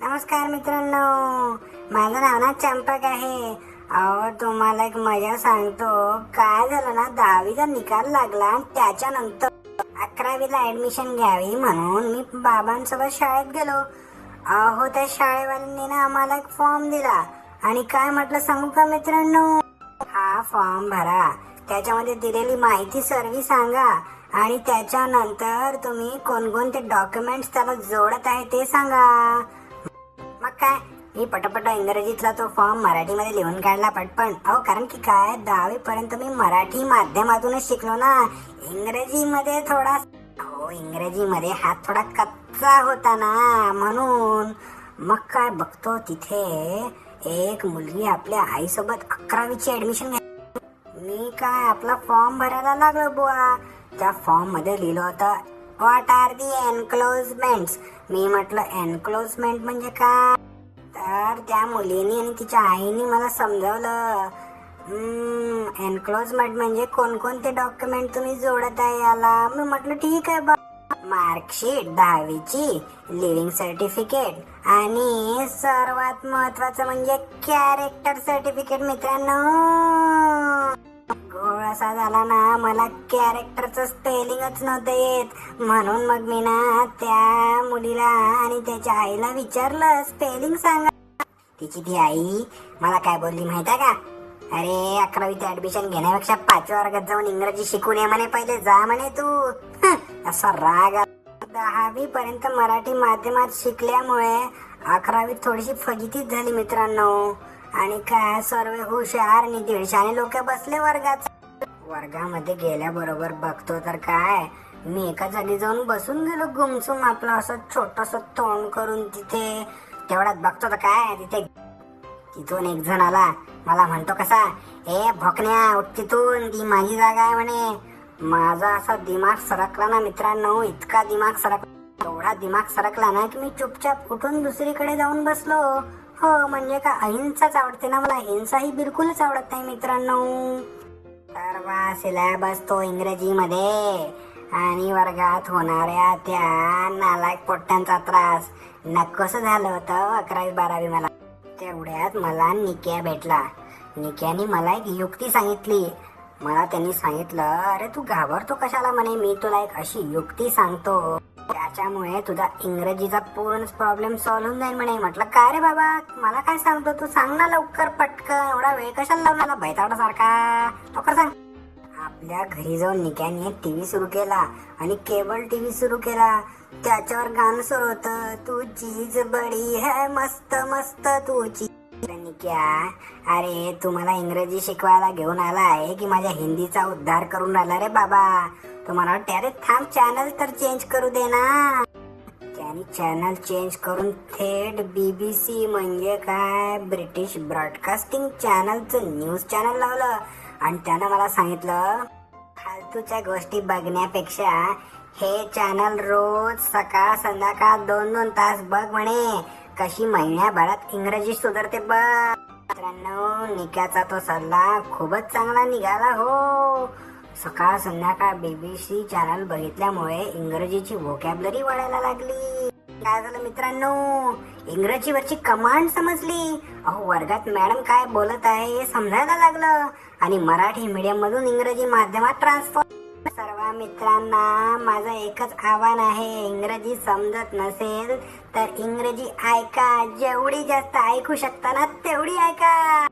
नमस्कार मित्रांनो, माझं नाव ना चंपक आहे. अहो तुम्हाला एक मजा सांगतो. काय झालं ना, 10वीचा निकाल लागला आणि त्याच्यानंतर 11वीला ऍडमिशन घ्यावी म्हणून मी बाबांसोबत शाळेत गेलो. अहो त्या शाळेवाल्यांनी ना आम्हाला एक फॉर्म दिला आणि काय म्हटलं सांगू का मित्रांनो, हा फॉर्म भरा, त्याच्यामध्ये दिलेली माहिती सर्व सांगा आणि त्याच्यानंतर तुम्ही कोणकोणते डॉक्युमेंट्स त्याला जोडत आहे ते सांगा. मग काय, मी पटपट इंग्रजीतला तो फॉर्म मराठीमध्ये लिहून काढला पटपण. अहो कारण की काय, 10वी पर्यंत मी मराठी माध्यमातूनच शिकलो ना. इंग्रजीमध्ये थोडा इंग्रजीमध्ये हात थोडा कच्चा होता ना, म्हणून. मग काय बघतो तिथे एक मुलगी आपल्या आईसोबत 11वीची ऍडमिशन घ्या. मी काय आपला फॉर्म भरायला लागलो बुवा. त्या फॉर्म मध्ये लिहिलं होतं, व्हॉट आर दी एनक्लोजमेंट्स. मी म्हटलं एनक्लोजमेंट म्हणजे काय, तर त्या मुलीने आणि तिच्या आईने मला समजावलं. एनक्लोजमेंट म्हणजे कोणकोणते डॉक्युमेंट तुम्ही जोडत आहे याला. मी म्हटलं ठीक आहे बा. मार्कशीट 10वीची, लिव्हिंग सर्टिफिकेट आणि सर्वात महत्वाचं म्हणजे कॅरेक्टर सर्टिफिकेट. मित्रांनो, घोळ असा झाला ना, मला कॅरेक्टरचं स्पेलिंगच नव्हतं येत. म्हणून मग मी ना त्या मुलीला आणि त्याच्या आईला विचारलं, स्पेलिंग सांगा. तिची ती आई मला काय बोलली माहिती आहे का, अरे 11वीत ऍडमिशन घेण्यापेक्षा 5व्या वर्गात जाऊन इंग्रजी शिकून ये म्हणे, पहिले जा म्हणे तू. असा राग. 10वी पर्यंत मराठी माध्यमात शिकल्यामुळे 11वीत थोडीशी फजितीच झाली मित्रांनो. आणि काय, सर्व हुशार आणि 150 लोक बसले वर्गात. वर्गामध्ये गेल्याबरोबर बघतो तर काय, मी एका जागी जाऊन बसून गेलो गुमसुम, आपलं असं छोटस तोंड करून तिथे. तेवढ्यात बघतो तर काय, तिथून एक जण आला. मला म्हणतो कसा, ए भोकण्या उठ तिथून, ती माझी जागा आहे म्हणे. माझा असा दिमाग सरकला ना मित्रांनो, इतका दिमाग सरकला, एवढा दिमाग सरकला ना की मी चुपचाप उठून दुसरीकडे जाऊन बसलो. हो म्हणजे का, अहिंसाच आवडते ना मला, हिंसा ही बिलकुलच आवडत नाही मित्रांनो. सर्व सिलेबस तो इंग्रजीमध्ये आणि वर्गात होणाऱ्या त्या नालायक पोट्ट्यांचा त्रास. नकोसं झालं होतं 11वी 12वी मला. तेवढ्यात मला निक्या भेटला. निक्याने मला एक युक्ती सांगितली. मला त्यांनी सांगितलं, अरे तू घाबरतो कशाला म्हणे, मी तुला एक अशी युक्ती सांगतो, त्याच्यामुळे तुझा इंग्रजीचा पूर्ण प्रॉब्लेम सॉल्व्ह होऊन जाईल म्हणे. म्हटलं काय रे बाबा, मला काय सांगतो तू, सांग ना लवकर पटकन, एवढा वेळ कशाला लावला मला बैताडा सारखा, लवकर सांग. आपल्या घरी जाऊन निक्याने टीव्ही सुरू केला आणि केबल टीव्ही सुरू केला. त्याच्यावर गाणं सुरू होतं, तू चीज बडी है मस्त मस्त तू चीज. निक्या, अरे तू मला इंग्रजी शिकवायला घेऊन आला आहे की माझ्या हिंदीचा उद्धार करून राहिला रे बाबा. तुम्हाला वाटते, अरे थांब चॅनल तर चेंज करू दे ना. त्याने चॅनल चेंज करून थेट BBC म्हणजे काय, ब्रिटिश ब्रॉडकास्टिंग चॅनलचं न्यूज चॅनल लावलं. आणि त्यानं मला सांगितलं, फालतूच्या गोष्टी बघण्यापेक्षा हे चॅनल रोज सकाळ संध्याकाळ 2-2 तास बघ म्हणे, कशी महिन्याभरात इंग्रजी सुधारते बघ. मित्रांनो, निक्याचा तो सल्ला खूपच चांगला निघाला हो. सकाळ संध्याकाळ BBC चॅनल बघितल्यामुळे इंग्रजीची व्होकॅब्लरी वाढायला लागली. काय झालं मित्रांनो, इंग्रजीवरची कमांड समजली. अहो वर्गात मॅडम काय बोलत आहे हे समजायला लागलं आणि मराठी मीडियम मधून इंग्रजी माध्यमात ट्रान्सफर. सर्व मित्रांना माझं एकच आव्हान आहे, इंग्रजी समजत नसेल तर इंग्रजी ऐका, जेवढी जास्त ऐकू शकता ना तेवढी ऐका.